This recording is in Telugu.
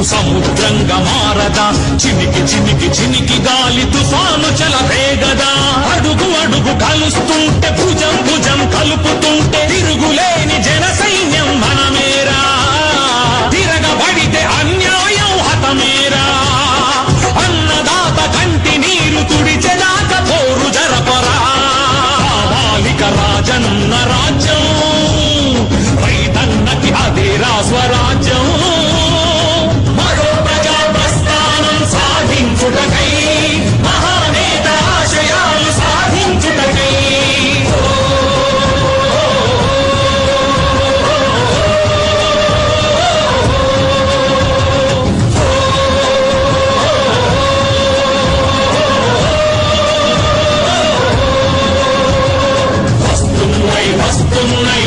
సముద్రంగా మారదా చినికి చినికి చినికి గాలి తుఫాను చెలరేగదా అడుగు అడుగు కలుస్తుంటే భుజం భుజం కలుపుతుంటే తిరుగులేని జన సైన్యం మనమేరా తిరగబడితే అన్యాయం హతమేరా అన్నదాత కంటి నీరు తుడిచెదాక పోరు జరపరా కావాలిక రాజన్న రాజ్యం రైతన్నకి అదేరా స్వరాజ్యం మరో ప్రజా ప్రస్థానం సాధించుటకై మహానేత ఆశయాలు సాధించుటకై వస్తున్నాయి